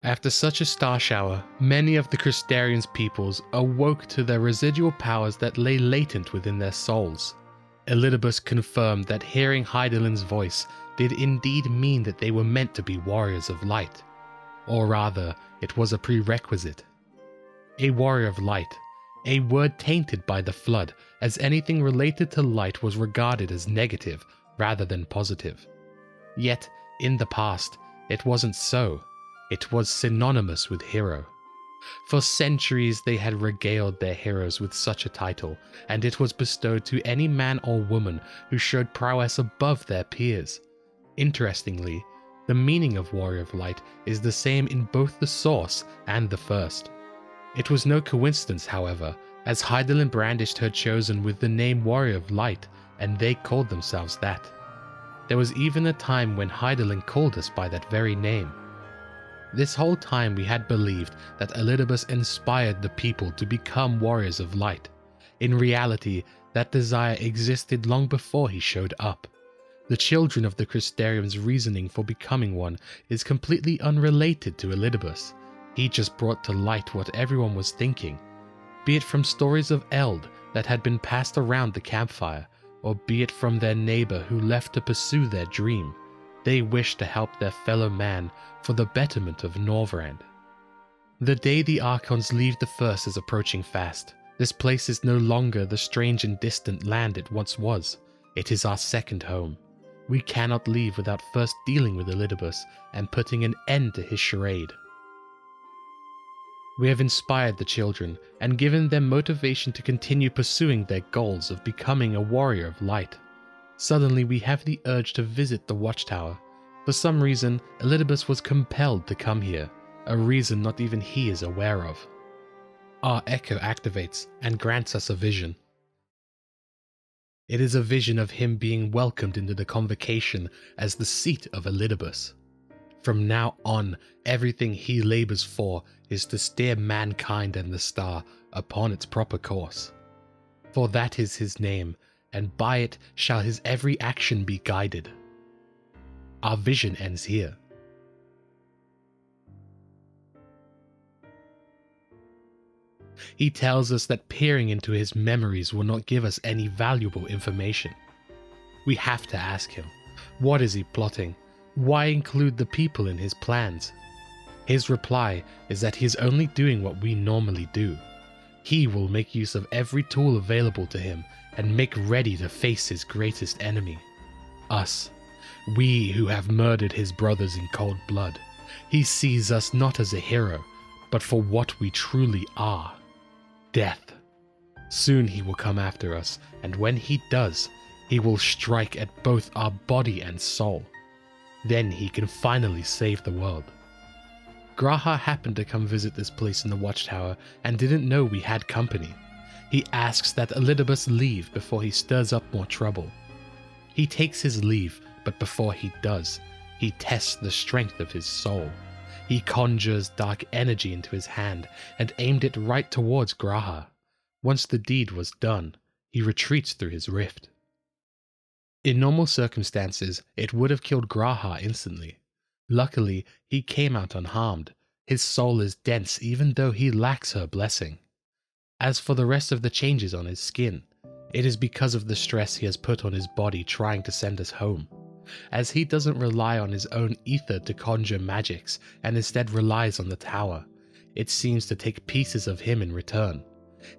After such a star shower, many of the Crystarian's peoples awoke to their residual powers that lay latent within their souls. Elidibus confirmed that hearing Hydaelyn's voice did indeed mean that they were meant to be warriors of light. Or rather, it was a prerequisite. A warrior of light, a word tainted by the flood, as anything related to light was regarded as negative rather than positive. Yet, in the past, it wasn't so. It was synonymous with hero. For centuries they had regaled their heroes with such a title, and it was bestowed to any man or woman who showed prowess above their peers. Interestingly, the meaning of Warrior of Light is the same in both the source and the first. It was no coincidence, however, as Hydaelyn brandished her chosen with the name Warrior of Light, and they called themselves that. There was even a time when Hydaelyn called us by that very name. This whole time we had believed that Elidibus inspired the people to become warriors of light. In reality, that desire existed long before he showed up. The children of the Crystarian's reasoning for becoming one is completely unrelated to Elidibus. He just brought to light what everyone was thinking, be it from stories of Eld that had been passed around the campfire, or be it from their neighbor who left to pursue their dream. They wished to help their fellow man for the betterment of Norvrand. The day the Archons leave the First is approaching fast. This place is no longer the strange and distant land it once was. It is our second home. We cannot leave without first dealing with Elidibus and putting an end to his charade. We have inspired the children and given them motivation to continue pursuing their goals of becoming a warrior of light. Suddenly we have the urge to visit the Watchtower. For some reason, Elidibus was compelled to come here, a reason not even he is aware of. Our echo activates and grants us a vision. It is a vision of him being welcomed into the convocation as the seat of Elidibus. From now on, everything he labors for is to steer mankind and the star upon its proper course. For that is his name, and by it shall his every action be guided. Our vision ends here. He tells us that peering into his memories will not give us any valuable information. We have to ask him, what is he plotting? Why include the people in his plans? His reply is that he is only doing what we normally do. He will make use of every tool available to him and make ready to face his greatest enemy, us. We who have murdered his brothers in cold blood. He sees us not as a hero, but for what we truly are. Death. Soon he will come after us, and when he does, he will strike at both our body and soul. Then he can finally save the world. G'raha happened to come visit this place in the Watchtower and didn't know we had company. He asks that Elidibus leave before he stirs up more trouble. He takes his leave, but before he does, he tests the strength of his soul. He conjures dark energy into his hand and aimed it right towards G'raha. Once the deed was done, he retreats through his rift. In normal circumstances, it would have killed G'raha instantly. Luckily, he came out unharmed. His soul is dense even though he lacks her blessing. As for the rest of the changes on his skin, it is because of the stress he has put on his body trying to send us home. As he doesn't rely on his own ether to conjure magics and instead relies on the tower, it seems to take pieces of him in return.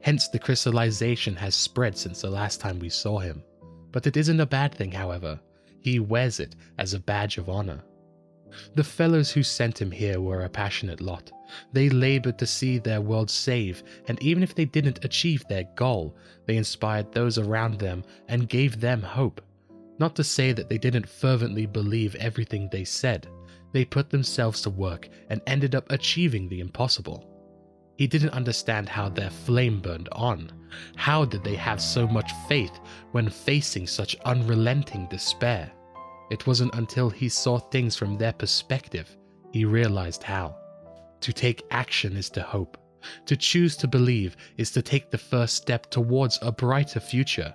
Hence the crystallization has spread since the last time we saw him. But it isn't a bad thing, however. He wears it as a badge of honor. The fellows who sent him here were a passionate lot. They labored to see their world save, and even if they didn't achieve their goal, they inspired those around them and gave them hope. Not to say that they didn't fervently believe everything they said. They put themselves to work and ended up achieving the impossible. He didn't understand how their flame burned on. How did they have so much faith when facing such unrelenting despair? It wasn't until he saw things from their perspective he realized how. To take action is to hope. To choose to believe is to take the first step towards a brighter future.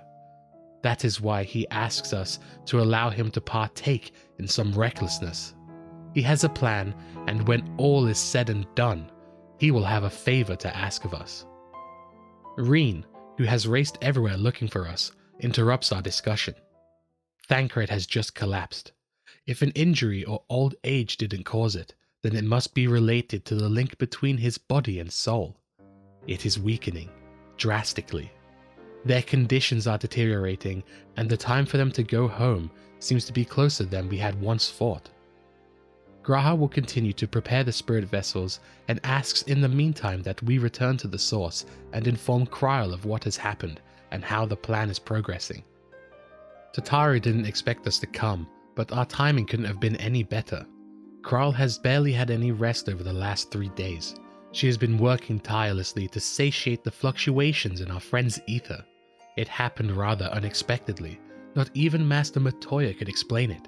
That is why he asks us to allow him to partake in some recklessness. He has a plan, and when all is said and done, he will have a favor to ask of us. Reen, who has raced everywhere looking for us, interrupts our discussion. Thancred has just collapsed. If an injury or old age didn't cause it, then it must be related to the link between his body and soul. It is weakening, drastically. Their conditions are deteriorating, and the time for them to go home seems to be closer than we had once thought. G'raha will continue to prepare the spirit vessels and asks in the meantime that we return to the source and inform Krile of what has happened and how the plan is progressing. Tataru didn't expect us to come, but our timing couldn't have been any better. Krile has barely had any rest over the last 3 days. She has been working tirelessly to satiate the fluctuations in our friend's ether. It happened rather unexpectedly. Not even Master Matoya could explain it.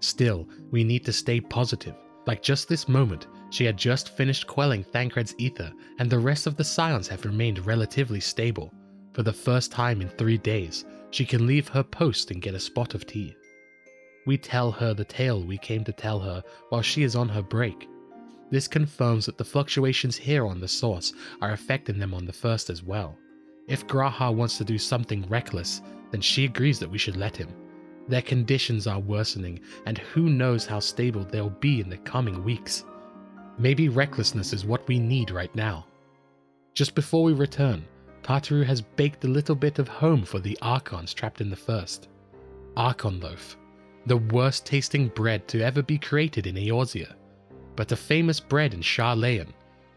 Still, we need to stay positive. Like just this moment, she had just finished quelling Thancred's ether, and the rest of the silence have remained relatively stable. For the first time in 3 days, she can leave her post and get a spot of tea. We tell her the tale we came to tell her while she is on her break. This confirms that the fluctuations here on the source are affecting them on the first as well. If G'raha wants to do something reckless, then she agrees that we should let him. Their conditions are worsening, and who knows how stable they'll be in the coming weeks. Maybe recklessness is what we need right now. Just before we return, Tataru has baked a little bit of home for the Archons trapped in the first. Archon loaf, the worst tasting bread to ever be created in Eorzea, but a famous bread in Sharlayan.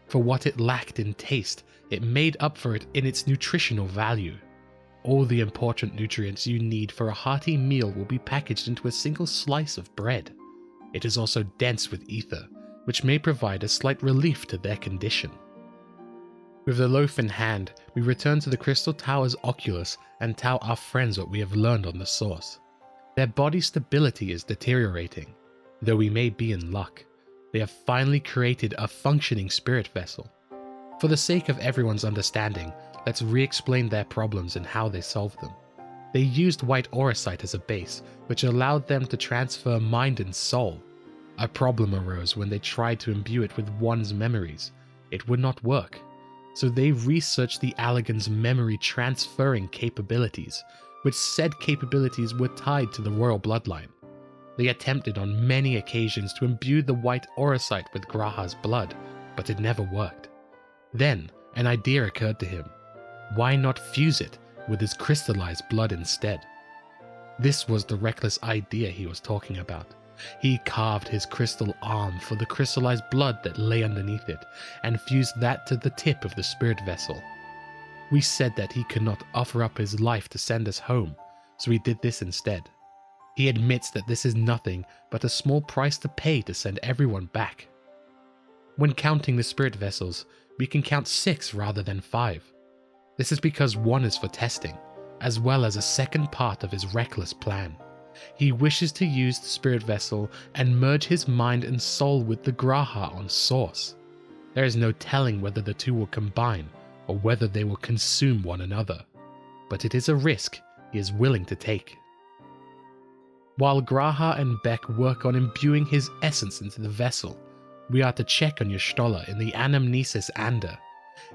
For what it lacked in taste, it made up for it in its nutritional value. All the important nutrients you need for a hearty meal will be packaged into a single slice of bread. It is also dense with ether, which may provide a slight relief to their condition. With the loaf in hand, we return to the Crystal Tower's Oculus and tell our friends what we have learned on the source. Their body stability is deteriorating, though we may be in luck. They have finally created a functioning spirit vessel. For the sake of everyone's understanding, let's re-explain their problems and how they solved them. They used white auracite as a base, which allowed them to transfer mind and soul. A problem arose when they tried to imbue it with one's memories. It would not work. So they researched the Allagan's memory transferring capabilities, which said capabilities were tied to the royal bloodline. They attempted on many occasions to imbue the white auracite with G'raha's blood, but it never worked. Then, an idea occurred to him. Why not fuse it with his crystallized blood instead? This was the reckless idea he was talking about. He carved his crystal arm for the crystallized blood that lay underneath it, and fused that to the tip of the spirit vessel. We said that he could not offer up his life to send us home, so he did this instead. He admits that this is nothing but a small price to pay to send everyone back. When counting the spirit vessels, we can count 6 rather than 5. This is because one is for testing, as well as a second part of his reckless plan. He wishes to use the spirit vessel and merge his mind and soul with the G'raha on source. There is no telling whether the two will combine or whether they will consume one another, but it is a risk he is willing to take. While G'raha and Beck work on imbuing his essence into the vessel, we are to check on Y'shtola in the Anamnesis Ander.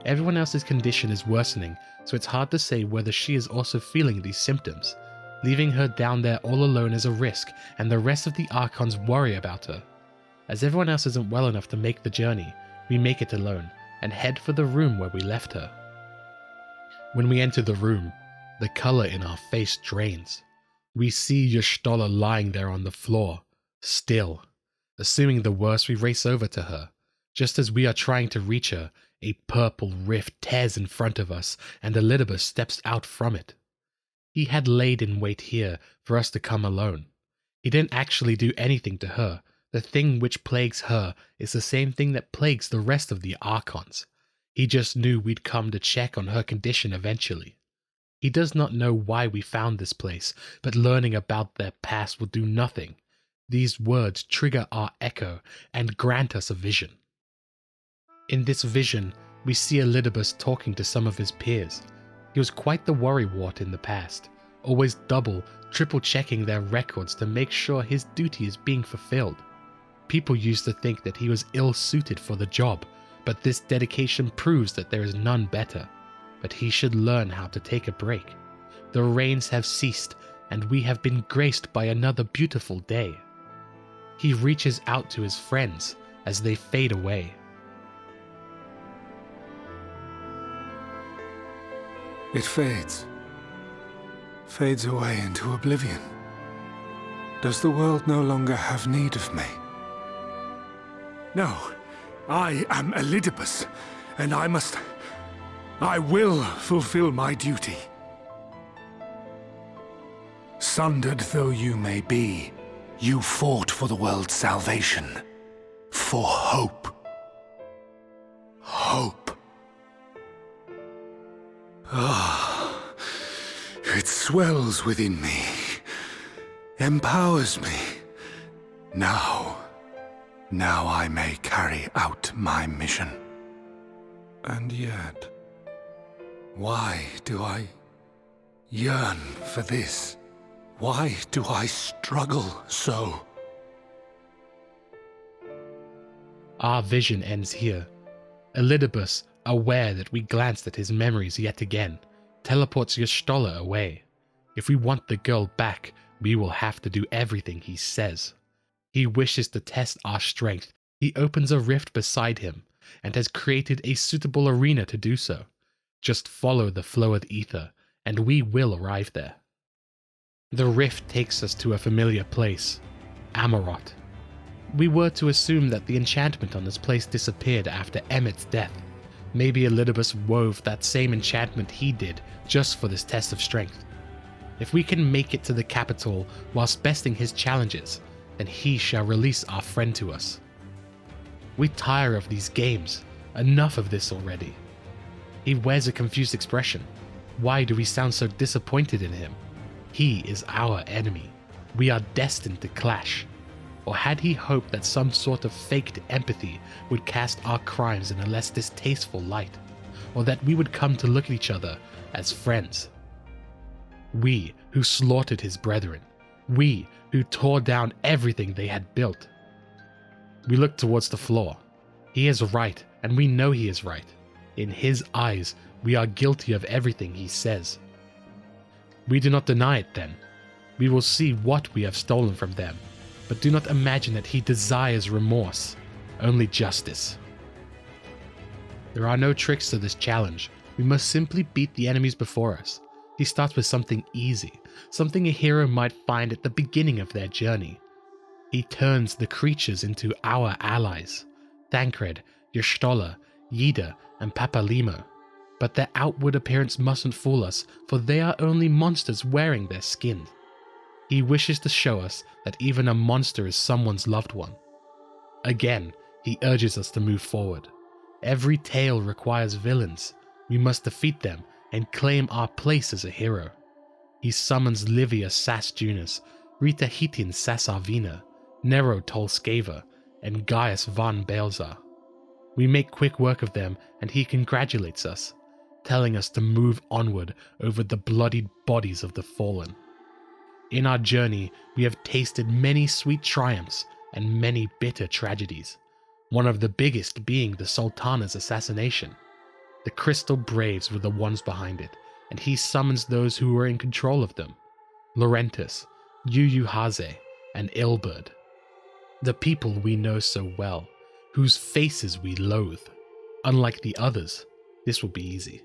Everyone else's condition is worsening, so it's hard to say whether she is also feeling these symptoms. Leaving her down there all alone is a risk, and the rest of the Archons worry about her. As everyone else isn't well enough to make the journey, we make it alone, and head for the room where we left her. When we enter the room, the color in our face drains. We see Y'shtola lying there on the floor, still. Assuming the worst, we race over to her. Just as we are trying to reach her, a purple rift tears in front of us, and Elidibus steps out from it. He had laid in wait here for us to come alone. He didn't actually do anything to her. The thing which plagues her is the same thing that plagues the rest of the Archons. He just knew we'd come to check on her condition eventually. He does not know why we found this place, but learning about their past will do nothing. These words trigger our echo and grant us a vision. In this vision, we see Elidibus talking to some of his peers. He was quite the worrywart in the past, always double, triple checking their records to make sure his duty is being fulfilled. People used to think that he was ill-suited for the job, but this dedication proves that there is none better. But he should learn how to take a break. The rains have ceased, and we have been graced by another beautiful day. He reaches out to his friends as they fade away. It fades away into oblivion. Does the world no longer have need of me? No, I am Elidibus, and I will fulfill my duty. Sundered though you may be, you fought for the world's salvation. For hope. Hope. Ah, it swells within me, empowers me. Now I may carry out my mission. And yet, why do I yearn for this? Why do I struggle so? Our vision ends here. Elidibus, aware that we glanced at his memories yet again, teleports Y'shtola away. If we want the girl back, we will have to do everything he says. He wishes to test our strength. He opens a rift beside him, and has created a suitable arena to do so. Just follow the flow of ether, and we will arrive there. The rift takes us to a familiar place, Amarot. We were to assume that the enchantment on this place disappeared after Emmett's death. Maybe Elidibus wove that same enchantment he did just for this test of strength. If we can make it to the capital whilst besting his challenges, then he shall release our friend to us. We tire of these games. Enough of this already. He wears a confused expression. Why do we sound so disappointed in him? He is our enemy. We are destined to clash. Or had he hoped that some sort of faked empathy would cast our crimes in a less distasteful light? Or that we would come to look at each other as friends? We who slaughtered his brethren. We who tore down everything they had built. We look towards the floor. He is right, and we know he is right. In his eyes, we are guilty of everything he says. We do not deny it then. We will see what we have stolen from them, but do not imagine that he desires remorse, only justice. There are no tricks to this challenge. We must simply beat the enemies before us. He starts with something easy, something a hero might find at the beginning of their journey. He turns the creatures into our allies, Thancred, Y'shtola, Yida, and Papalimo. But their outward appearance mustn't fool us, for they are only monsters wearing their skin. He wishes to show us that even a monster is someone's loved one. Again, he urges us to move forward. Every tale requires villains. We must defeat them and claim our place as a hero. He summons Livia Sasjunus, Rita Hitin Sasarvina, Nero Tolskava, and Gaius van Baelzar. We make quick work of them, and he congratulates us, telling us to move onward over the bloodied bodies of the fallen. In our journey, we have tasted many sweet triumphs and many bitter tragedies, one of the biggest being the Sultana's assassination. The Crystal Braves were the ones behind it, and he summons those who were in control of them, Laurentus, Uyuhaze, and Ilberd. The people we know so well, whose faces we loathe. Unlike the others, this will be easy.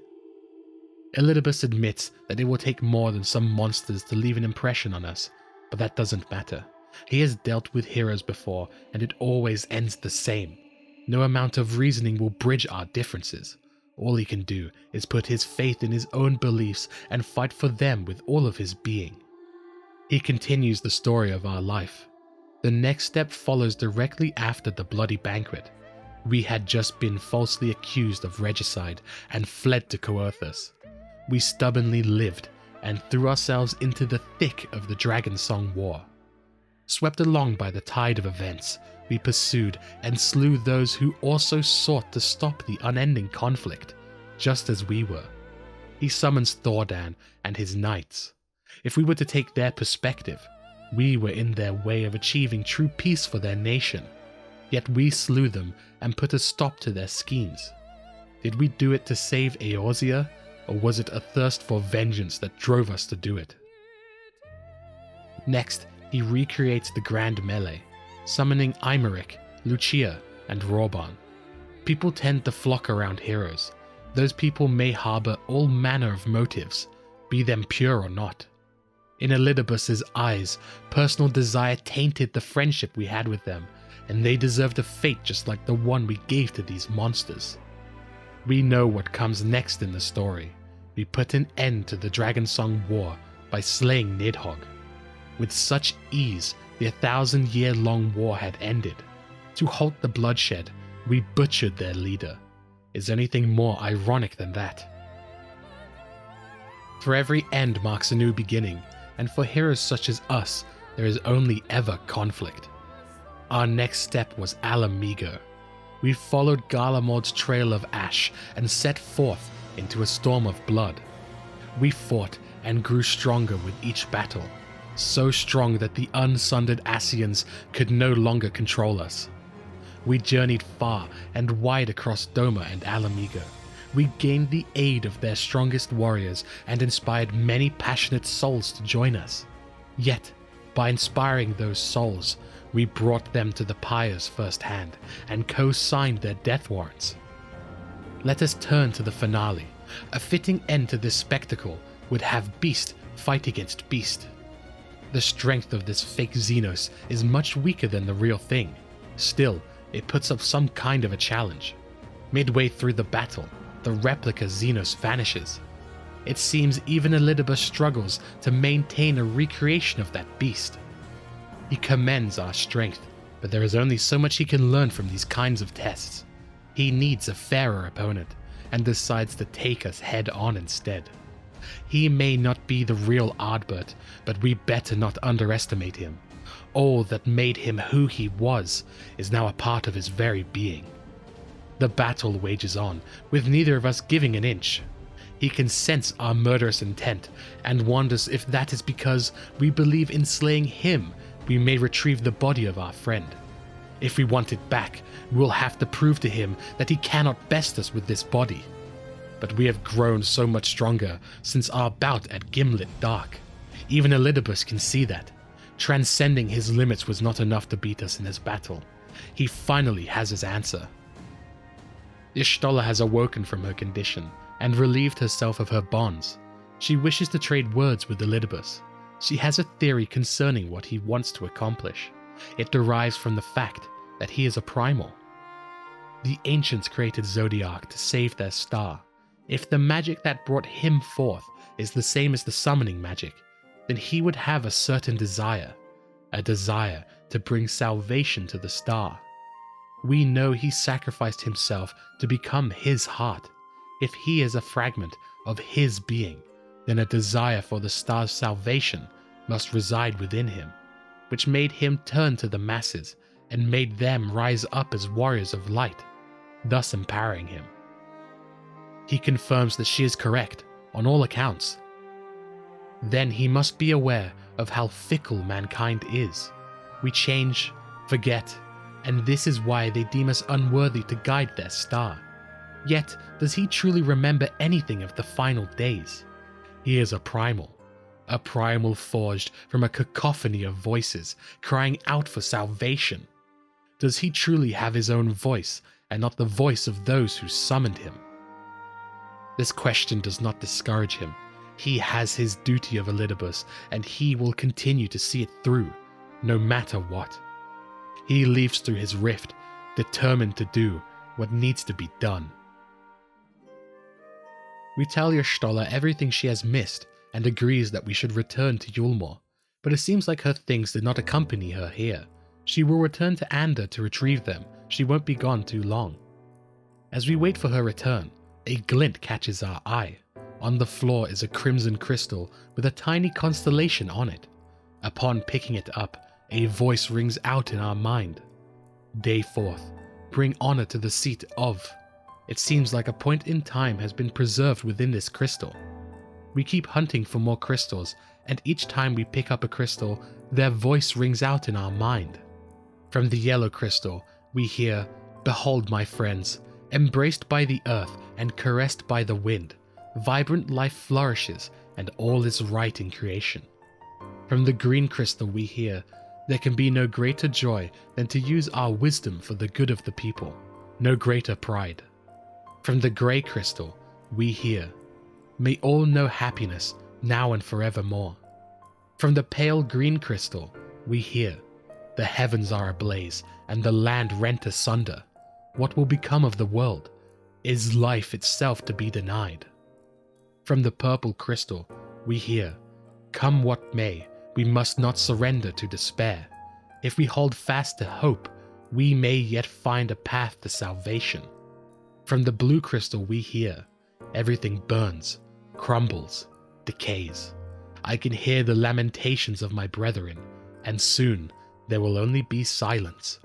Elidibus admits that it will take more than some monsters to leave an impression on us, but that doesn't matter. He has dealt with heroes before, and it always ends the same. No amount of reasoning will bridge our differences. All he can do is put his faith in his own beliefs and fight for them with all of his being. He continues the story of our life. The next step follows directly after the bloody banquet. We had just been falsely accused of regicide and fled to Coerthus. We stubbornly lived and threw ourselves into the thick of the Dragon Song War. Swept along by the tide of events, we pursued and slew those who also sought to stop the unending conflict, just as we were. He summons Thordan and his knights. If we were to take their perspective, we were in their way of achieving true peace for their nation. Yet we slew them and put a stop to their schemes. Did we do it to save Eorzea, or was it a thirst for vengeance that drove us to do it? Next, he recreates the Grand Melee, summoning Imeric, Lucia, and Reborn. People tend to flock around heroes. Those people may harbor all manner of motives, be them pure or not. In Elidibus's eyes, personal desire tainted the friendship we had with them, and they deserved a fate just like the one we gave to these monsters. We know what comes next in the story. We put an end to the Dragonsong War by slaying Nidhogg. With such ease, the 1,000-year-long war had ended. To halt the bloodshed, we butchered their leader. Is anything more ironic than that? For every end marks a new beginning, and for heroes such as us, there is only ever conflict. Our next step was Ala-Mhigo. We followed Garlemald's trail of ash and set forth into a storm of blood. We fought and grew stronger with each battle, so strong that the unsundered Ascians could no longer control us. We journeyed far and wide across Doma and Ala-Mhigo. We gained the aid of their strongest warriors and inspired many passionate souls to join us. Yet, by inspiring those souls, we brought them to the pyres firsthand and co-signed their death warrants. Let us turn to the finale. A fitting end to this spectacle would have beast fight against beast. The strength of this fake Xenos is much weaker than the real thing. Still, it puts up some kind of a challenge. Midway through the battle, the replica Xenos vanishes. It seems even Elidibus struggles to maintain a recreation of that beast. He commends our strength, but there is only so much he can learn from these kinds of tests. He needs a fairer opponent, and decides to take us head on instead. He may not be the real Ardbert, but we better not underestimate him. All that made him who he was is now a part of his very being. The battle wages on, with neither of us giving an inch. He can sense our murderous intent, and wonders if that is because we believe in slaying him we may retrieve the body of our friend. If we want it back, we'll have to prove to him that he cannot best us with this body. But we have grown so much stronger since our bout at Gimlet Dark. Even Elidibus can see that. Transcending his limits was not enough to beat us in this battle. He finally has his answer. Y'shtola has awoken from her condition and relieved herself of her bonds. She wishes to trade words with Elidibus. She has a theory concerning what he wants to accomplish. It derives from the fact that he is a primal. The ancients created Zodiac to save their star. If the magic that brought him forth is the same as the summoning magic, then he would have a certain desire. A desire to bring salvation to the star. We know he sacrificed himself to become his heart. If he is a fragment of his being, then a desire for the star's salvation must reside within him, which made him turn to the masses and made them rise up as warriors of light, thus empowering him. He confirms that she is correct, on all accounts. Then he must be aware of how fickle mankind is. We change, forget, and this is why they deem us unworthy to guide their star. Yet, does he truly remember anything of the final days? He is a primal forged from a cacophony of voices crying out for salvation. Does he truly have his own voice and not the voice of those who summoned him? This question does not discourage him. He has his duty of Elidibus, and he will continue to see it through, no matter what. He leaves through his rift, determined to do what needs to be done. We tell Y'shtola everything she has missed, and agrees that we should return to Yulmore, but it seems like her things did not accompany her here. She will return to Ander to retrieve them. She won't be gone too long. As we wait for her return, a glint catches our eye. On the floor is a crimson crystal with a tiny constellation on it. Upon picking it up, a voice rings out in our mind. Day 4th, bring honor to the seat of. It seems like a point in time has been preserved within this crystal. We keep hunting for more crystals, and each time we pick up a crystal, their voice rings out in our mind. From the yellow crystal, we hear, "Behold, my friends, embraced by the earth and caressed by the wind, vibrant life flourishes and all is right in creation." From the green crystal we hear, "There can be no greater joy than to use our wisdom for the good of the people, no greater pride." From the grey crystal we hear, "May all know happiness now and forevermore." From the pale green crystal we hear, "The heavens are ablaze and the land rent asunder. What will become of the world? Is life itself to be denied?" From the purple crystal we hear, "Come what may, we must not surrender to despair. If we hold fast to hope, we may yet find a path to salvation." From the blue crystal we hear, "Everything burns, crumbles, decays. I can hear the lamentations of my brethren, and soon there will only be silence."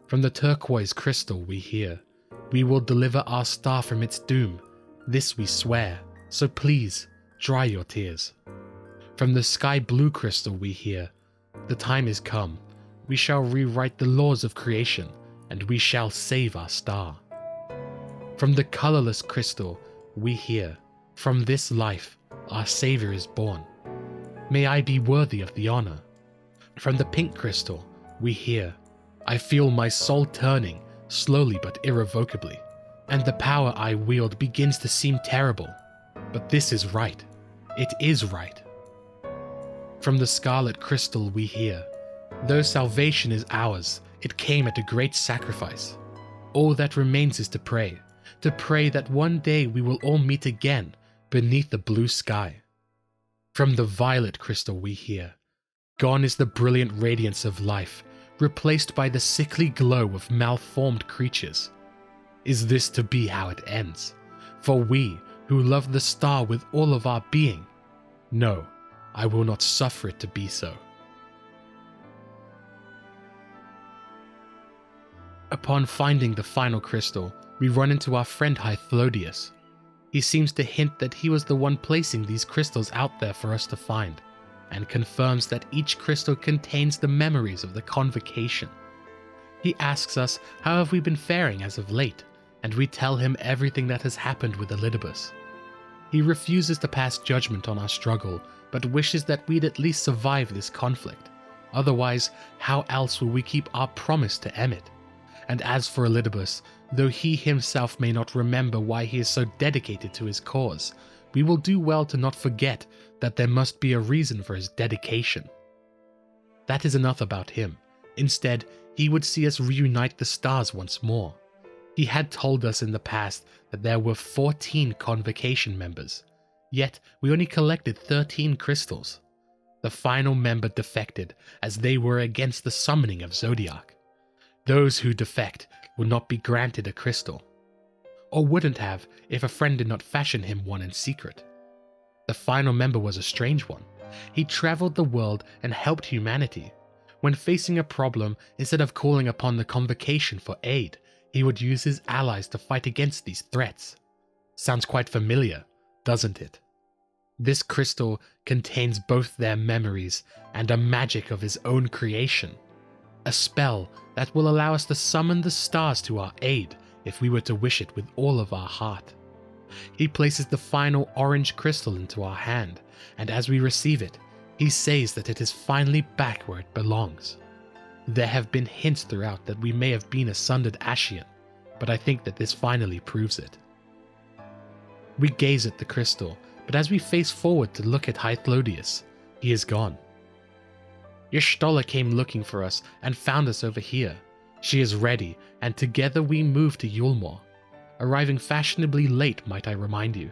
From the turquoise crystal we hear, "We will deliver our star from its doom. This we swear, so please dry your tears." From the sky blue crystal we hear, "The time is come. We shall rewrite the laws of creation, and we shall save our star." From the colorless crystal we hear, "From this life our Savior is born. May I be worthy of the honor." From the pink crystal we hear, "I feel my soul turning, slowly but irrevocably, and the power I wield begins to seem terrible. But this is right. It is right." From the scarlet crystal we hear, "Though salvation is ours, it came at a great sacrifice. All that remains is to pray that one day we will all meet again beneath the blue sky." From the violet crystal we hear, "Gone is the brilliant radiance of life, replaced by the sickly glow of malformed creatures. Is this to be how it ends? For we, who love the star with all of our being? No, I will not suffer it to be so." Upon finding the final crystal, we run into our friend Hythlodius. He seems to hint that he was the one placing these crystals out there for us to find, and confirms that each crystal contains the memories of the convocation. He asks us how have we been faring as of late, and we tell him everything that has happened with Elidibus. He refuses to pass judgment on our struggle, but wishes that we'd at least survive this conflict. Otherwise, how else will we keep our promise to Emmet? And as for Elidibus, though he himself may not remember why he is so dedicated to his cause, we will do well to not forget that there must be a reason for his dedication. That is enough about him. Instead, he would see us reunite the stars once more. He had told us in the past that there were 14 convocation members, yet we only collected 13 crystals. The final member defected as they were against the summoning of Zodiac. Those who defect will not be granted a crystal, or wouldn't have if a friend did not fashion him one in secret. The final member was a strange one. He traveled the world and helped humanity. When facing a problem, instead of calling upon the convocation for aid, he would use his allies to fight against these threats. Sounds quite familiar, doesn't it? This crystal contains both their memories and a magic of his own creation. A spell that will allow us to summon the stars to our aid if we were to wish it with all of our heart. He places the final orange crystal into our hand, and as we receive it, he says that it is finally back where it belongs. There have been hints throughout that we may have been a sundered Ascian, but I think that this finally proves it. We gaze at the crystal, but as we face forward to look at Hythlodius, he is gone. Y'shtola came looking for us and found us over here. She is ready, and together we move to Ul'dah. Arriving fashionably late, might I remind you.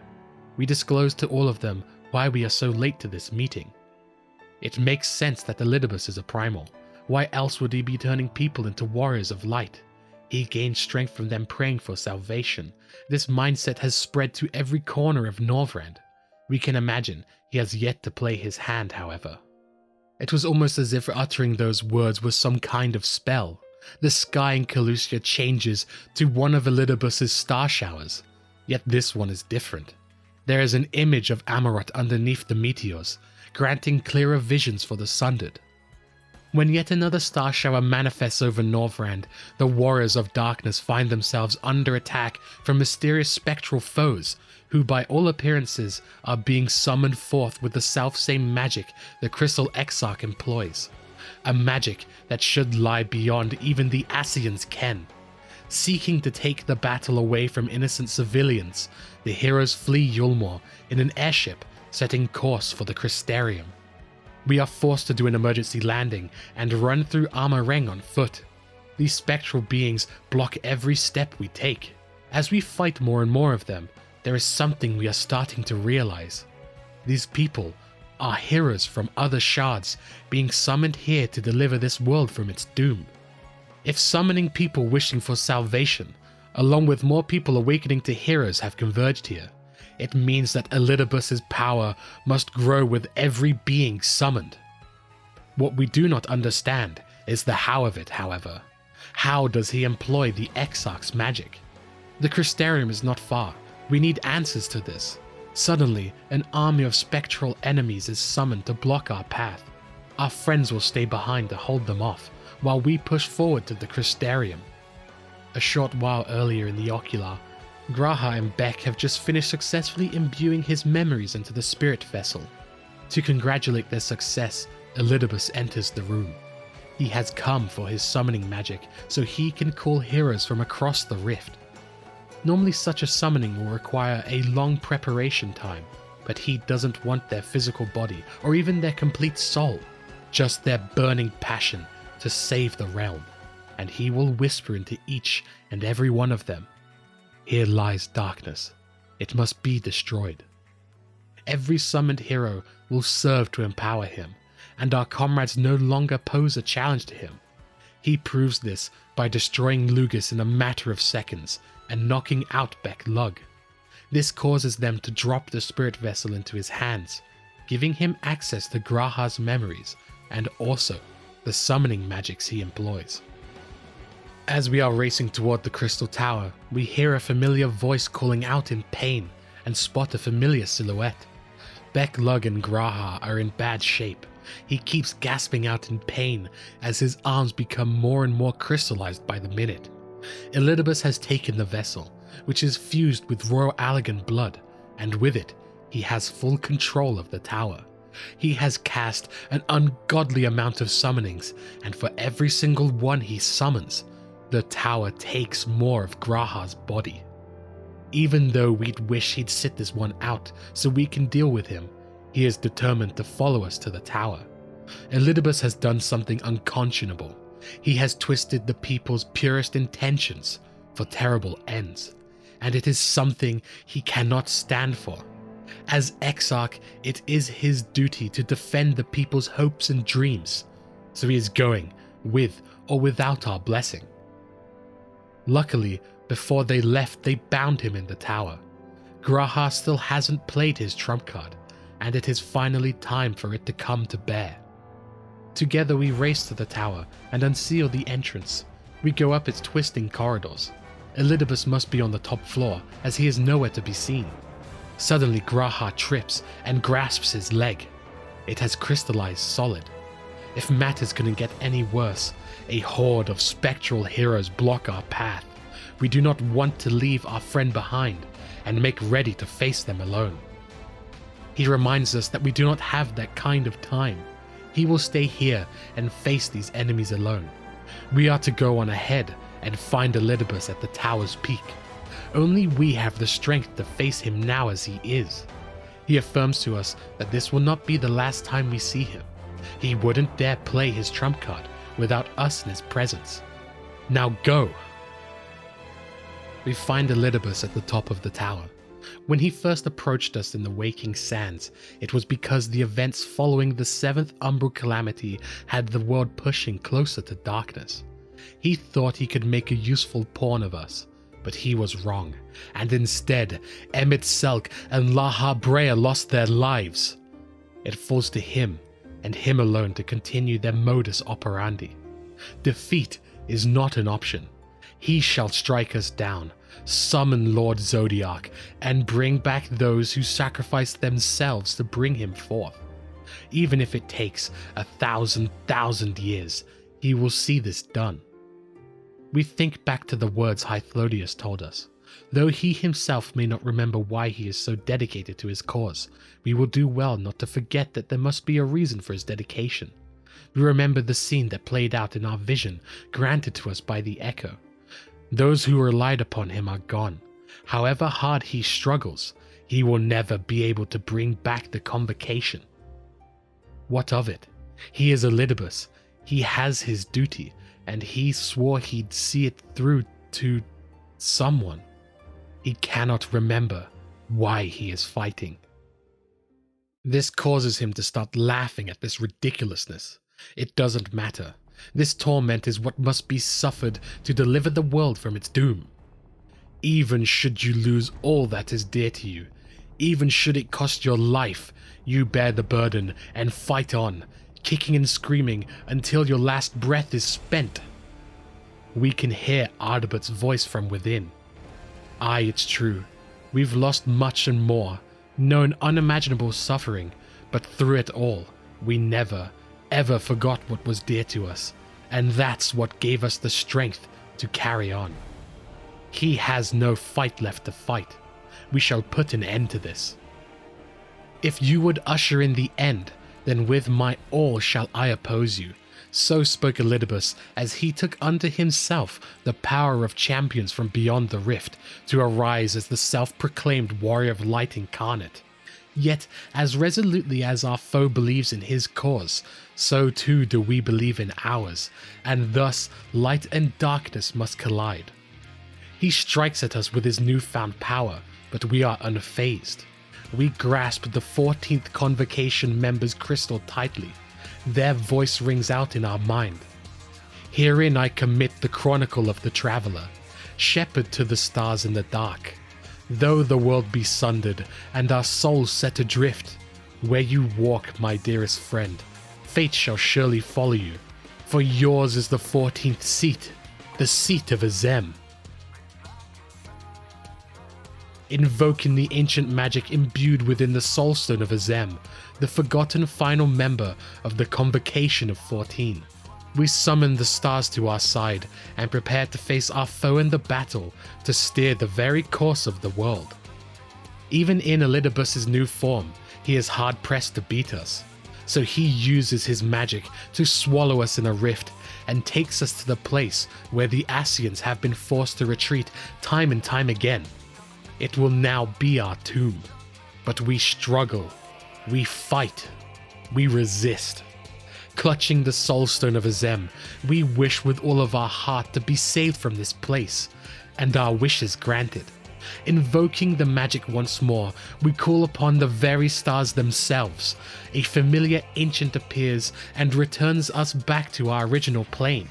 We disclose to all of them why we are so late to this meeting. It makes sense that Elidibus is a primal. Why else would he be turning people into warriors of light? He gained strength from them praying for salvation. This mindset has spread to every corner of Norvrand. We can imagine he has yet to play his hand, however. It was almost as if uttering those words was some kind of spell. The sky in Calusia changes to one of Elidibus's star showers, yet this one is different. There is an image of Amarot underneath the meteors, granting clearer visions for the sundered. When yet another star shower manifests over Northrend, the warriors of darkness find themselves under attack from mysterious spectral foes, who by all appearances are being summoned forth with the selfsame magic the Crystal Exarch employs. A magic that should lie beyond even the Ascian's ken. Seeking to take the battle away from innocent civilians, the heroes flee Ul'dah in an airship, setting course for the Crystarium. We are forced to do an emergency landing and run through Amareng on foot. These spectral beings block every step we take. As we fight more and more of them, there is something we are starting to realize. These people are heroes from other shards being summoned here to deliver this world from its doom. If summoning people wishing for salvation, along with more people awakening to heroes, have converged here, it means that Elidibus's power must grow with every being summoned. What we do not understand is the how of it, however. How does he employ the Exarch's magic? The Crystarium is not far. We need answers to this. Suddenly, an army of spectral enemies is summoned to block our path. Our friends will stay behind to hold them off, while we push forward to the Crystarium. A short while earlier in the Ocular, G'raha and Beck have just finished successfully imbuing his memories into the spirit vessel. To congratulate their success, Elidibus enters the room. He has come for his summoning magic so he can call heroes from across the rift. Normally such a summoning will require a long preparation time, but he doesn't want their physical body or even their complete soul, just their burning passion to save the realm, and he will whisper into each and every one of them, "Here lies darkness. It must be destroyed." Every summoned hero will serve to empower him, and our comrades no longer pose a challenge to him. He proves this by destroying Lugus in a matter of seconds and knocking out Beck-Lug. This causes them to drop the spirit vessel into his hands, giving him access to G'raha's memories and also the summoning magics he employs. As we are racing toward the Crystal Tower, we hear a familiar voice calling out in pain and spot a familiar silhouette. Beck-Lug and G'raha are in bad shape. He keeps gasping out in pain as his arms become more and more crystallized by the minute. Elidibus has taken the vessel, which is fused with Royal Allagan blood, and with it, he has full control of the tower. He has cast an ungodly amount of summonings, and for every single one he summons, the tower takes more of G'raha's body. Even though we'd wish he'd sit this one out so we can deal with him, he is determined to follow us to the tower. Elidibus has done something unconscionable. He has twisted the people's purest intentions for terrible ends, and it is something he cannot stand for. As Exarch, it is his duty to defend the people's hopes and dreams, so he is going, with or without our blessing. Luckily, before they left, they bound him in the tower. G'raha still hasn't played his trump card, and it is finally time for it to come to bear. Together we race to the tower and unseal the entrance. We go up its twisting corridors. Elidibus must be on the top floor, as he is nowhere to be seen. Suddenly G'raha trips and grasps his leg. It has crystallized solid. If matters couldn't get any worse, a horde of spectral heroes block our path. We do not want to leave our friend behind and make ready to face them alone. He reminds us that we do not have that kind of time. He will stay here and face these enemies alone. We are to go on ahead and find Elidibus at the tower's peak. Only we have the strength to face him now as he is. He affirms to us that this will not be the last time we see him. He wouldn't dare play his trump card without us in his presence. Now go! We find Elidibus at the top of the tower. When he first approached us in the Waking Sands, it was because the events following the 7th Umbral Calamity had the world pushing closer to darkness. He thought he could make a useful pawn of us, but he was wrong, and instead, Emmet Selk and Laha Brea lost their lives. It falls to him, and him alone, to continue their modus operandi. Defeat is not an option. He shall strike us down, summon Lord Zodiac, and bring back those who sacrificed themselves to bring him forth. Even if it takes 1,000 years, he will see this done. We think back to the words Hythlodaeus told us. Though he himself may not remember why he is so dedicated to his cause, we will do well not to forget that there must be a reason for his dedication. We remember the scene that played out in our vision granted to us by the Echo. Those who relied upon him are gone. However hard he struggles, he will never be able to bring back the Convocation. What of it? He is Elidibus. He has his duty, and he swore he'd see it through to someone. He cannot remember why he is fighting. This causes him to start laughing at this ridiculousness. It doesn't matter. This torment is what must be suffered to deliver the world from its doom. Even should you lose all that is dear to you, even should it cost your life, you bear the burden and fight on, kicking and screaming until your last breath is spent. We can hear Ardibus's voice from within. Aye, it's true. We've lost much and more, known unimaginable suffering, but through it all, we never, ever forgot what was dear to us, and that's what gave us the strength to carry on. He has no fight left to fight. We shall put an end to this. If you would usher in the end, then with my all shall I oppose you. So spoke Elidibus as he took unto himself the power of champions from beyond the rift to arise as the self-proclaimed warrior of light incarnate. Yet, as resolutely as our foe believes in his cause, so too do we believe in ours, and thus light and darkness must collide. He strikes at us with his newfound power, but we are unfazed. We grasp the 14th Convocation members' crystal tightly. Their voice rings out in our mind. Herein I commit the chronicle of the traveller, shepherd to the stars in the dark. Though the world be sundered and our souls set adrift, where you walk, my dearest friend, fate shall surely follow you, for yours is the 14th seat, the seat of Azem. Invoking the ancient magic imbued within the soulstone of Azem, the forgotten final member of the Convocation of 14. We summon the stars to our side and prepare to face our foe in the battle to steer the very course of the world. Even in Elidibus's new form, he is hard-pressed to beat us, so he uses his magic to swallow us in a rift and takes us to the place where the Ascians have been forced to retreat time and time again. It will now be our tomb, but we struggle, we fight, we resist. Clutching the soulstone of Azem, we wish with all of our heart to be saved from this place, and our wishes granted. Invoking the magic once more, we call upon the very stars themselves. A familiar ancient appears and returns us back to our original plane.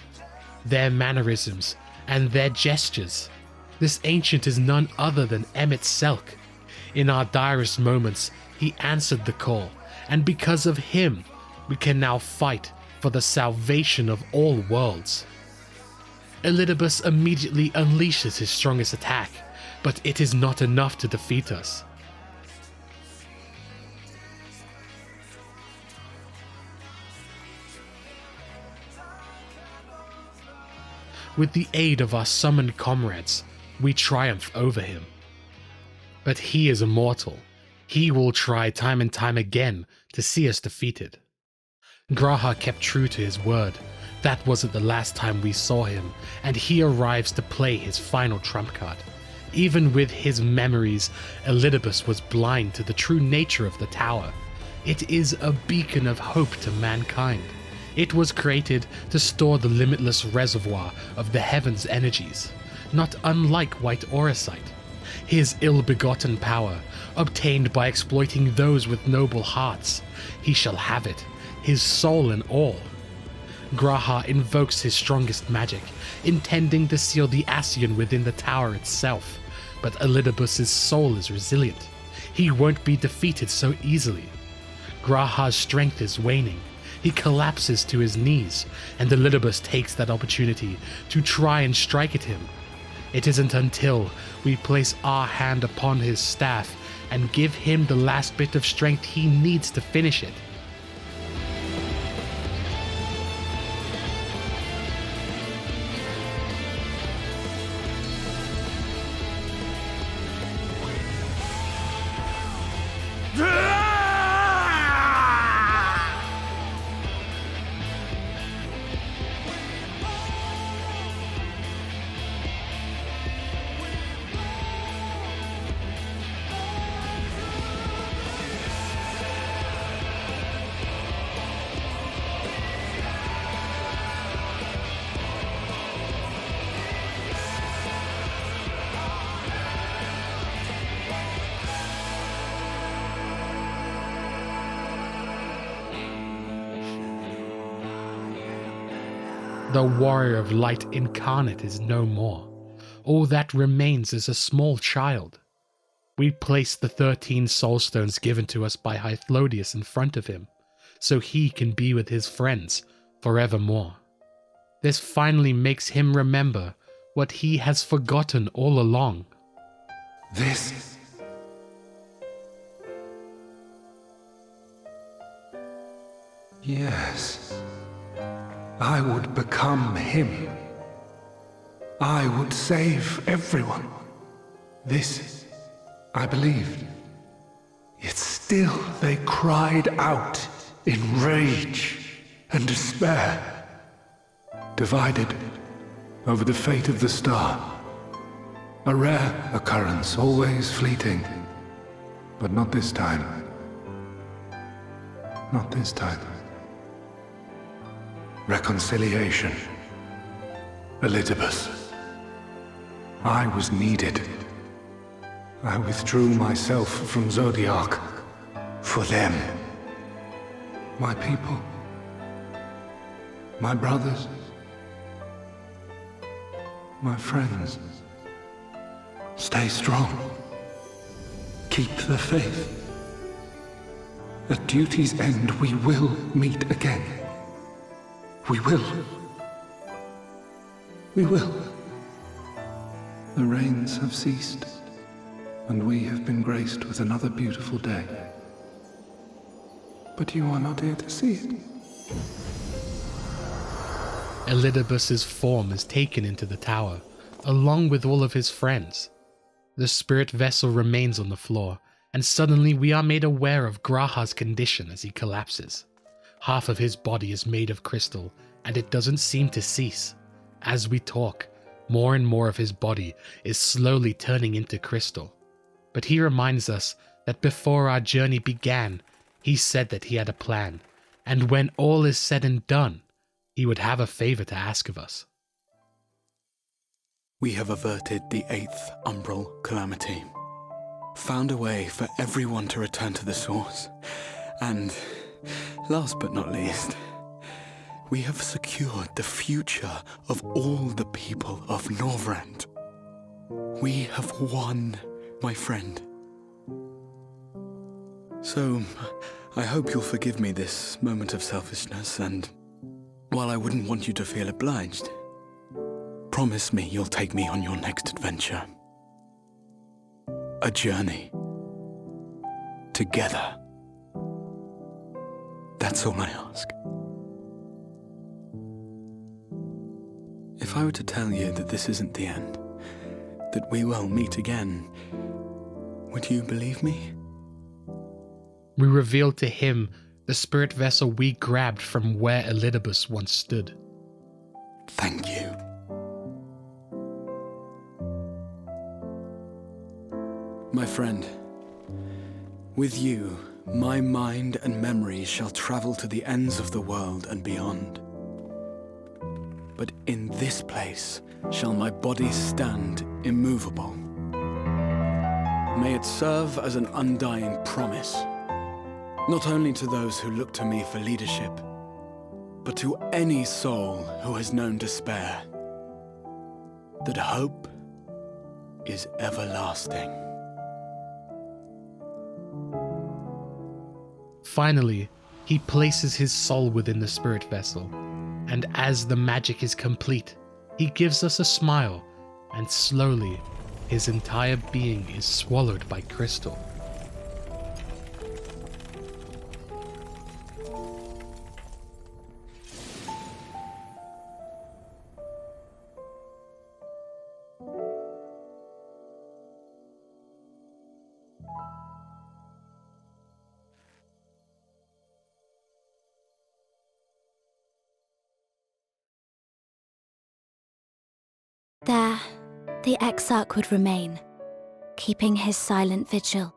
Their mannerisms and their gestures. This ancient is none other than Emmett Selk. In our direst moments, he answered the call, and because of him, we can now fight for the salvation of all worlds. Elidibus immediately unleashes his strongest attack, but it is not enough to defeat us. With the aid of our summoned comrades, we triumph over him. But he is immortal. He will try time and time again to see us defeated. G'raha kept true to his word. That wasn't the last time we saw him, and he arrives to play his final trump card. Even with his memories, Elidibus was blind to the true nature of the tower. It is a beacon of hope to mankind. It was created to store the limitless reservoir of the heavens' energies, not unlike White Auracite. His ill-begotten power, obtained by exploiting those with noble hearts, he shall have it, his soul and all. G'raha invokes his strongest magic, intending to seal the Ascian within the tower itself, but Elidibus's soul is resilient. He won't be defeated so easily. G'raha's strength is waning. He collapses to his knees, and Elidibus takes that opportunity to try and strike at him. It isn't until we place our hand upon his staff and give him the last bit of strength he needs to finish it. The warrior of light incarnate is no more. All that remains is a small child. We place the 13 soulstones given to us by Hythlodius in front of him, so he can be with his friends forevermore. This finally makes him remember what he has forgotten all along. This. Yes. I would become him. I would save everyone. This, I believed. Yet still they cried out in rage and despair, divided over the fate of the star. A rare occurrence, always fleeting. But not this time. Not this time. Reconciliation. Elidibus. I was needed. I withdrew myself from Zodiac. For them. My people. My brothers. My friends. Stay strong. Keep the faith. At duty's end, we will meet again. We will. We will. The rains have ceased, and we have been graced with another beautiful day. But you are not here to see it. Elidibus's form is taken into the tower, along with all of his friends. The spirit vessel remains on the floor, and suddenly we are made aware of Graha's condition as he collapses. Half of his body is made of crystal, and it doesn't seem to cease. As we talk, more and more of his body is slowly turning into crystal. But he reminds us that before our journey began, he said that he had a plan, and when all is said and done, he would have a favor to ask of us. We have averted the 8th umbral calamity, found a way for everyone to return to the source, and, last but not least, we have secured the future of all the people of Norvrend. We have won, my friend. So, I hope you'll forgive me this moment of selfishness, and while I wouldn't want you to feel obliged, promise me you'll take me on your next adventure. A journey. Together. That's all I ask. If I were to tell you that this isn't the end, that we will meet again, would you believe me? We reveal to him the spirit vessel we grabbed from where Elidibus once stood. Thank you. My friend, with you, my mind and memories shall travel to the ends of the world and beyond. But in this place shall my body stand immovable. May it serve as an undying promise, not only to those who look to me for leadership, but to any soul who has known despair, that hope is everlasting. Finally, he places his soul within the spirit vessel, and as the magic is complete, he gives us a smile, and slowly, his entire being is swallowed by crystal. There, the Exarch would remain, keeping his silent vigil.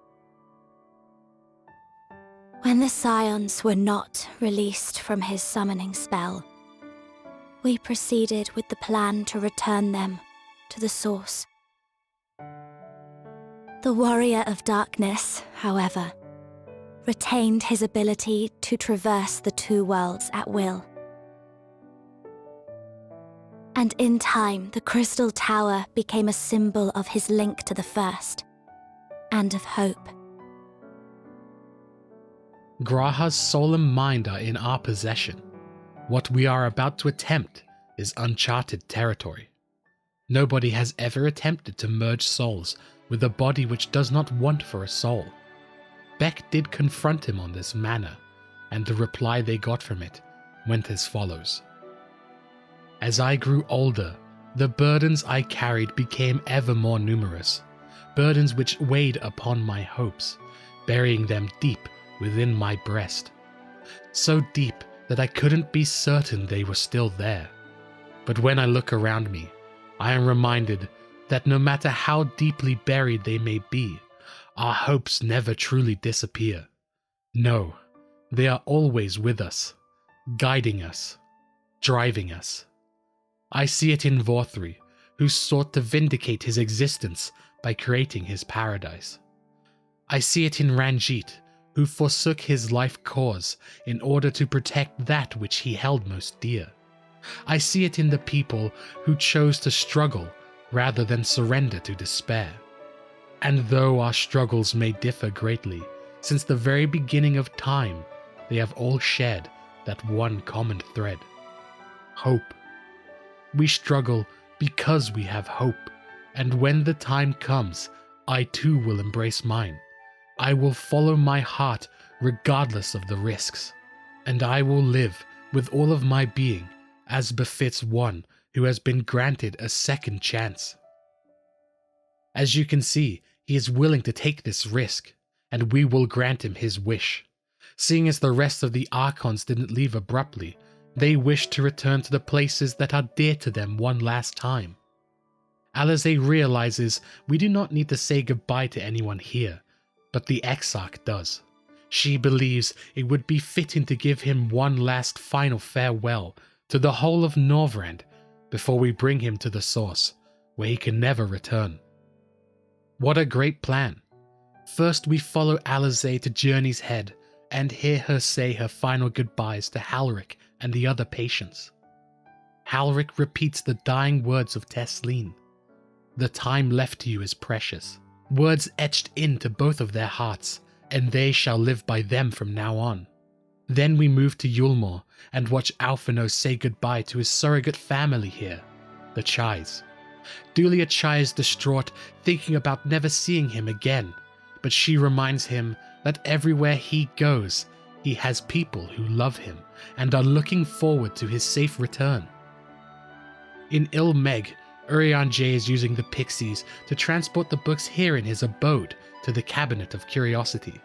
When the Scions were not released from his summoning spell, we proceeded with the plan to return them to the source. The Warrior of Darkness, however, retained his ability to traverse the two worlds at will. And in time, the Crystal Tower became a symbol of his link to the First, and of hope. Graha's soul and mind are in our possession. What we are about to attempt is uncharted territory. Nobody has ever attempted to merge souls with a body which does not want for a soul. Beck did confront him on this matter, and the reply they got from it went as follows. As I grew older, the burdens I carried became ever more numerous, burdens which weighed upon my hopes, burying them deep within my breast. So deep that I couldn't be certain they were still there. But when I look around me, I am reminded that no matter how deeply buried they may be, our hopes never truly disappear. No, they are always with us, guiding us, driving us. I see it in VI.III, who sought to vindicate his existence by creating his paradise. I see it in Ranjit, who forsook his life cause in order to protect that which he held most dear. I see it in the people who chose to struggle rather than surrender to despair. And though our struggles may differ greatly, since the very beginning of time, they have all shared that one common thread: hope. We struggle because we have hope, and when the time comes, I too will embrace mine. I will follow my heart regardless of the risks, and I will live with all of my being as befits one who has been granted a second chance. As you can see, he is willing to take this risk, and we will grant him his wish. Seeing as the rest of the Archons didn't leave abruptly, they wish to return to the places that are dear to them one last time. Alisaie realizes we do not need to say goodbye to anyone here, but the Exarch does. She believes it would be fitting to give him one last final farewell to the whole of Norvrand before we bring him to the source, where he can never return. What a great plan. First we follow Alisaie to Journey's Head and hear her say her final goodbyes to Halric and the other patients. Halric repeats the dying words of Tesleen. The time left to you is precious. Words etched into both of their hearts, and they shall live by them from now on. Then we move to Yulmore and watch Alphinaud say goodbye to his surrogate family here, the Chais. Dulia Chai is distraught, thinking about never seeing him again, but she reminds him that everywhere he goes, he has people who love him and are looking forward to his safe return. In Ilmeg, Urianger is using the pixies to transport the books here in his abode to the Cabinet of Curiosity.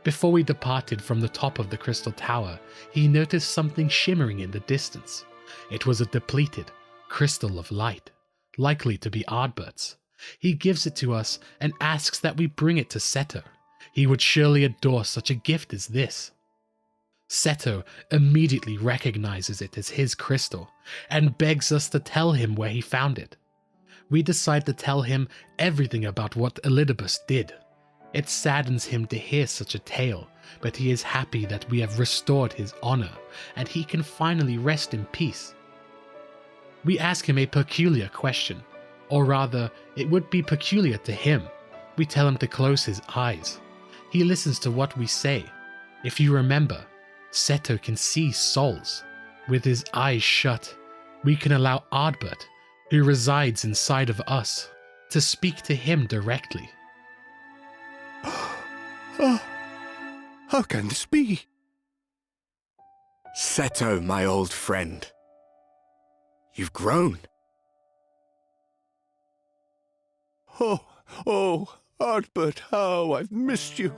Before we departed from the top of the Crystal Tower, he noticed something shimmering in the distance. It was a depleted crystal of light, likely to be Ardbert's. He gives it to us and asks that we bring it to Seto. He would surely adore such a gift as this. Seto immediately recognizes it as his crystal and begs us to tell him where he found it. We decide to tell him everything about what Elidibus did. It saddens him to hear such a tale, but he is happy that we have restored his honor and he can finally rest in peace. We ask him a peculiar question, or rather, it would be peculiar to him. We tell him to close his eyes. He listens to what we say. If you remember, Seto can see souls. With his eyes shut, we can allow Ardbert, who resides inside of us, to speak to him directly. How can this be? Seto, my old friend. You've grown. Oh, Ardbert, how I've missed you.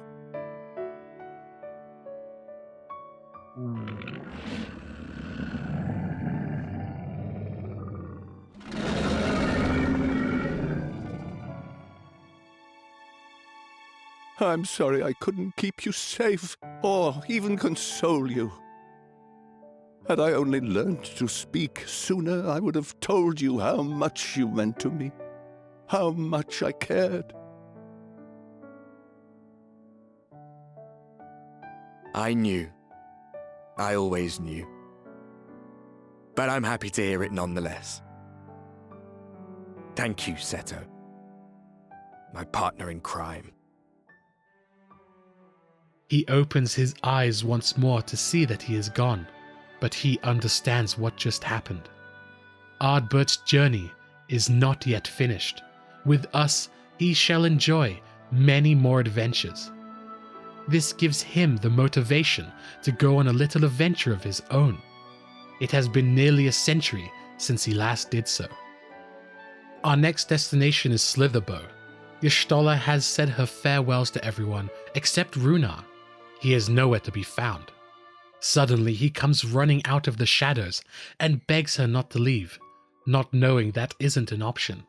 I'm sorry I couldn't keep you safe, or even console you. Had I only learned to speak sooner, I would have told you how much you meant to me, how much I cared. I knew. I always knew. But I'm happy to hear it nonetheless. Thank you, Seto. My partner in crime. He opens his eyes once more to see that he is gone, but he understands what just happened. Ardbert's journey is not yet finished. With us, he shall enjoy many more adventures. This gives him the motivation to go on a little adventure of his own. It has been nearly a century since he last did so. Our next destination is Slitherbow. Y'shtola has said her farewells to everyone except Runar. He is nowhere to be found. Suddenly he comes running out of the shadows and begs her not to leave, not knowing that isn't an option.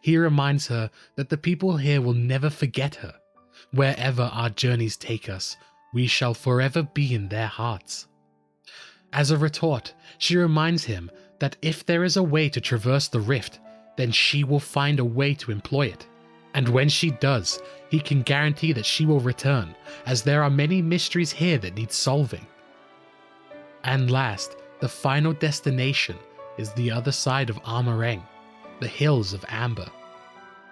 He reminds her that the people here will never forget her. Wherever our journeys take us, we shall forever be in their hearts. As a retort, she reminds him that if there is a way to traverse the rift, then she will find a way to employ it. And when she does, he can guarantee that she will return, as there are many mysteries here that need solving. And last, the final destination is the other side of Armoreng, the Hills of Amber.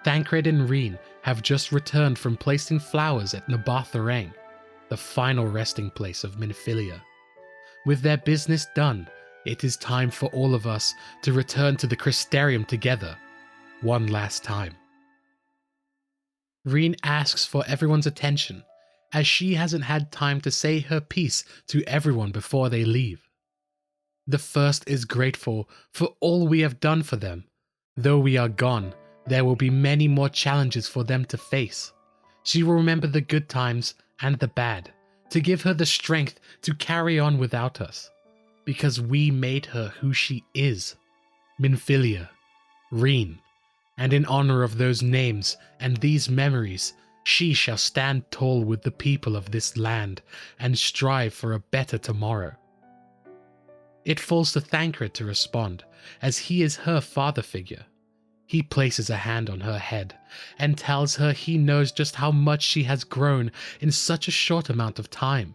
Thancred and Reen have just returned from placing flowers at Nabarthareng, the final resting place of Minfilia. With their business done, it is time for all of us to return to the Crystarium together, one last time. Reen asks for everyone's attention, as she hasn't had time to say her piece to everyone before they leave. The first is grateful for all we have done for them. Though we are gone, there will be many more challenges for them to face. She will remember the good times and the bad, to give her the strength to carry on without us, because we made her who she is, Minfilia, Reen, and in honor of those names and these memories, she shall stand tall with the people of this land and strive for a better tomorrow. It falls to Thancred to respond, as he is her father figure. He places a hand on her head and tells her he knows just how much she has grown in such a short amount of time.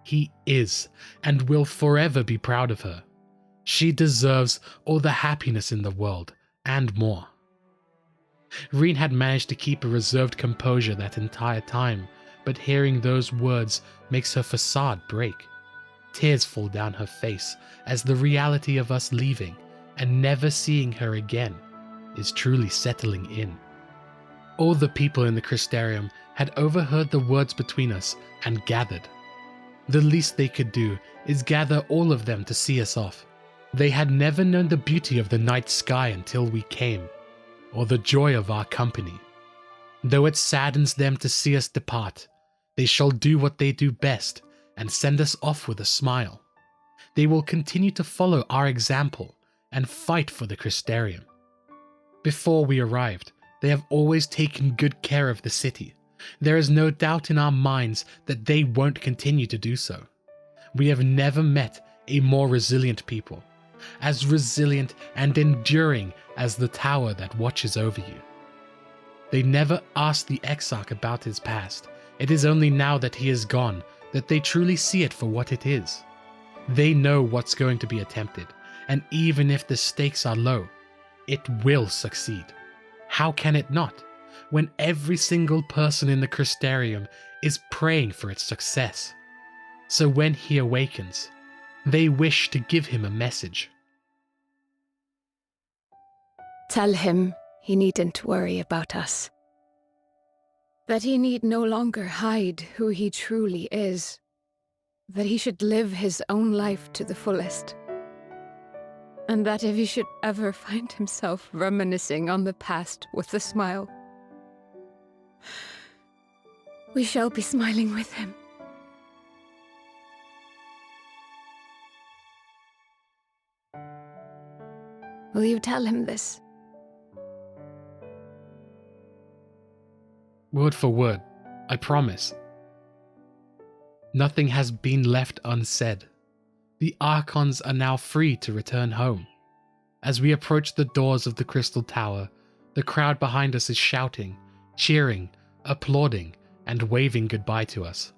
He is and will forever be proud of her. She deserves all the happiness in the world and more. Reen had managed to keep a reserved composure that entire time, but hearing those words makes her facade break. Tears fall down her face as the reality of us leaving and never seeing her again is truly settling in. All the people in the Crystarium had overheard the words between us and gathered. The least they could do is gather all of them to see us off. They had never known the beauty of the night sky until we came, or the joy of our company. Though it saddens them to see us depart, they shall do what they do best and send us off with a smile. They will continue to follow our example and fight for the Crystarium. Before we arrived, they have always taken good care of the city. There is no doubt in our minds that they won't continue to do so. We have never met a more resilient people, as resilient and enduring as the tower that watches over you. They never asked the Exarch about his past. It is only now that he is gone that they truly see it for what it is. They know what's going to be attempted, and even if the stakes are low, it will succeed. How can it not, when every single person in the Crystarium is praying for its success? So when he awakens, they wish to give him a message. Tell him he needn't worry about us. That he need no longer hide who he truly is. That he should live his own life to the fullest. And that if he should ever find himself reminiscing on the past with a smile, we shall be smiling with him. Will you tell him this? Word for word, I promise. Nothing has been left unsaid. The Archons are now free to return home. As we approach the doors of the Crystal Tower, the crowd behind us is shouting, cheering, applauding, and waving goodbye to us.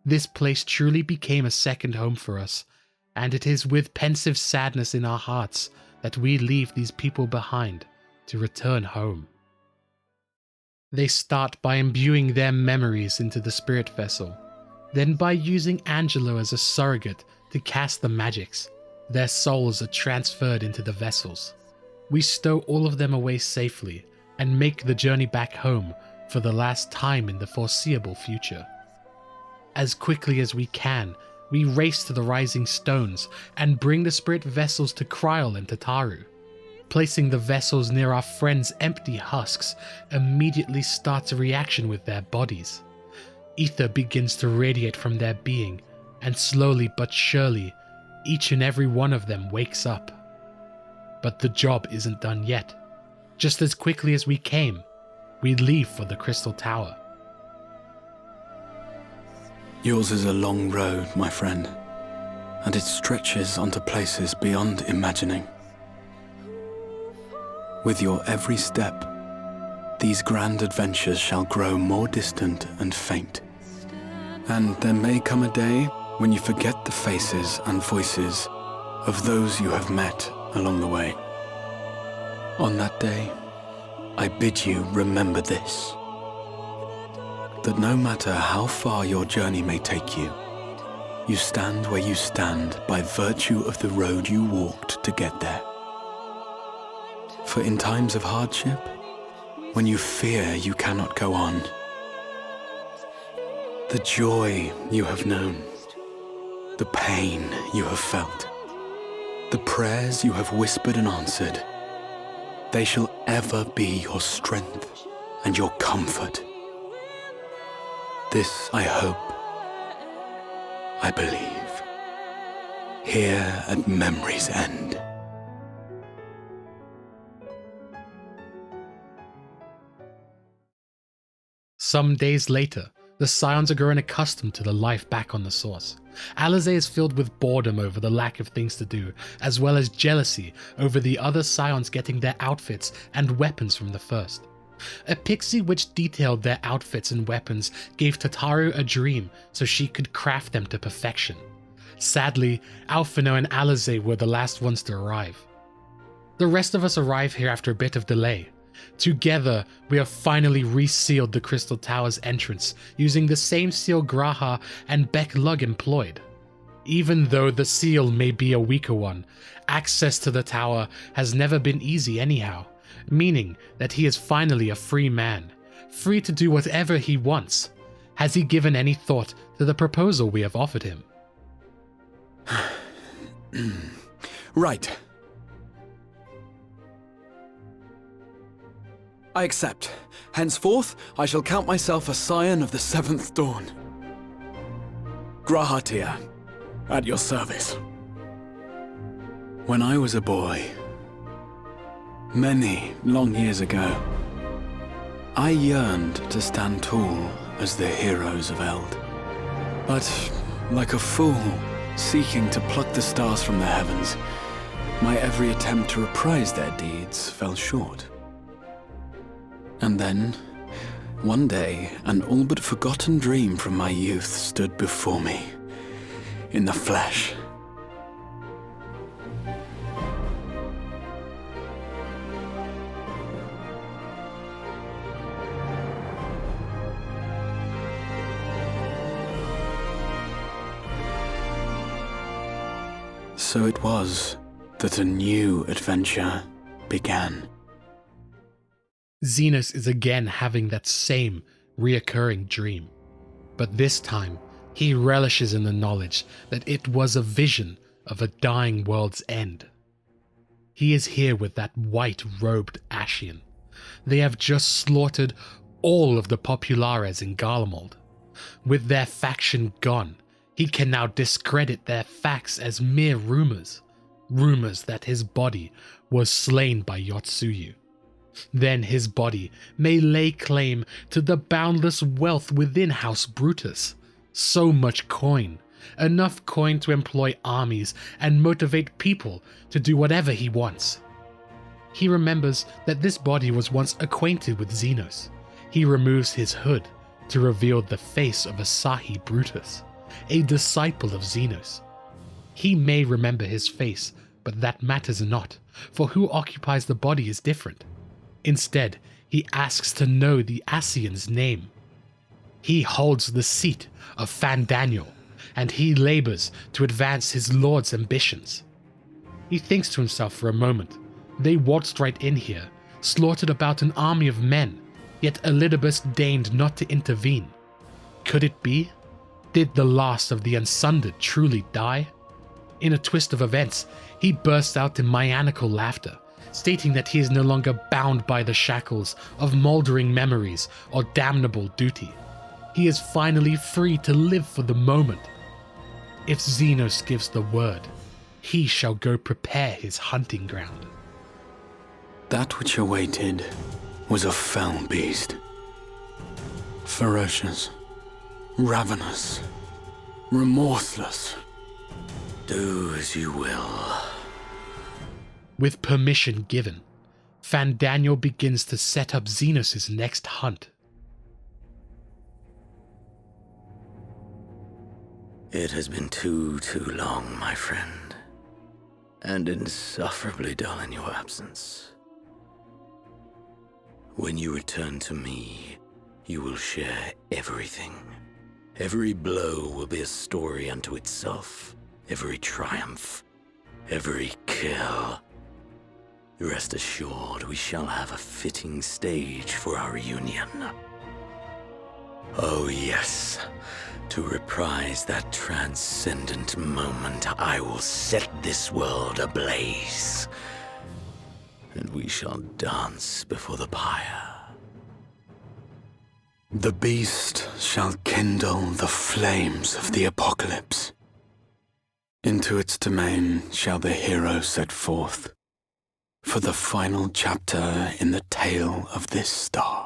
This place truly became a second home for us, and it is with pensive sadness in our hearts that we leave these people behind, to return home. They start by imbuing their memories into the spirit vessel, then by using Angelo as a surrogate to cast the magics. Their souls are transferred into the vessels. We stow all of them away safely and make the journey back home for the last time in the foreseeable future. As quickly as we can, we race to the rising stones and bring the spirit vessels to Kryl and Tataru. Placing the vessels near our friends' empty husks immediately starts a reaction with their bodies. Ether begins to radiate from their being, and slowly but surely, each and every one of them wakes up. But the job isn't done yet. Just as quickly as we came, we leave for the Crystal Tower. Yours is a long road, my friend, and it stretches onto places beyond imagining. With your every step, these grand adventures shall grow more distant and faint. And there may come a day when you forget the faces and voices of those you have met along the way. On that day, I bid you remember this: that no matter how far your journey may take you, you stand where you stand by virtue of the road you walked to get there. For in times of hardship, when you fear you cannot go on, the joy you have known, the pain you have felt, the prayers you have whispered and answered, they shall ever be your strength and your comfort. This I hope, I believe, here at memory's end. Some days later, the Scions are growing accustomed to the life back on the Source. Alizé is filled with boredom over the lack of things to do, as well as jealousy over the other Scions getting their outfits and weapons from the First. A pixie which detailed their outfits and weapons gave Tataru a dream so she could craft them to perfection. Sadly, Alphino and Alizé were the last ones to arrive. The rest of us arrive here after a bit of delay. Together, we have finally resealed the Crystal Tower's entrance using the same seal G'raha and Beck-Lug employed. Even though the seal may be a weaker one, access to the tower has never been easy anyhow, meaning that he is finally a free man, free to do whatever he wants. Has he given any thought to the proposal we have offered him? Right. I accept. Henceforth, I shall count myself a scion of the 7th dawn. G'raha Tia, at your service. When I was a boy, many long years ago, I yearned to stand tall as the heroes of Eld. But, like a fool seeking to pluck the stars from the heavens, my every attempt to reprise their deeds fell short. And then, one day, an all but forgotten dream from my youth stood before me, in the flesh. So it was that a new adventure began. Zenos is again having that same reoccurring dream, but this time he relishes in the knowledge that it was a vision of a dying world's end. He is here with that white-robed Ascian. They have just slaughtered all of the Populares in Garlemald. With their faction gone, he can now discredit their facts as mere rumors. Rumors that his body was slain by Yotsuyu. Then his body may lay claim to the boundless wealth within House Brutus. So much coin. Enough coin to employ armies and motivate people to do whatever he wants. He remembers that this body was once acquainted with Zenos. He removes his hood to reveal the face of Asahi Brutus, a disciple of Zenos. He may remember his face, but that matters not, for who occupies the body is different. Instead, he asks to know the Ascian's name. He holds the seat of Fandaniel, and he labors to advance his lord's ambitions. He thinks to himself for a moment. They waltzed right in here, slaughtered about an army of men, yet Elidibus deigned not to intervene. Could it be? Did the last of the Unsundered truly die? In a twist of events, he bursts out in maniacal laughter, stating that he is no longer bound by the shackles of mouldering memories or damnable duty. He is finally free to live for the moment. If Xenos gives the word, he shall go prepare his hunting ground. That which awaited was a fell beast. Ferocious, ravenous, remorseless. Do as you will. With permission given, Fandaniel begins to set up Xenos' next hunt. It has been too long, my friend, and insufferably dull in your absence. When you return to me, you will share everything. Every blow will be a story unto itself, every triumph, every kill. Rest assured, we shall have a fitting stage for our reunion. Oh yes, to reprise that transcendent moment, I will set this world ablaze, and we shall dance before the pyre. The beast shall kindle the flames of the apocalypse. Into its domain shall the hero set forth, for the final chapter in the tale of this star.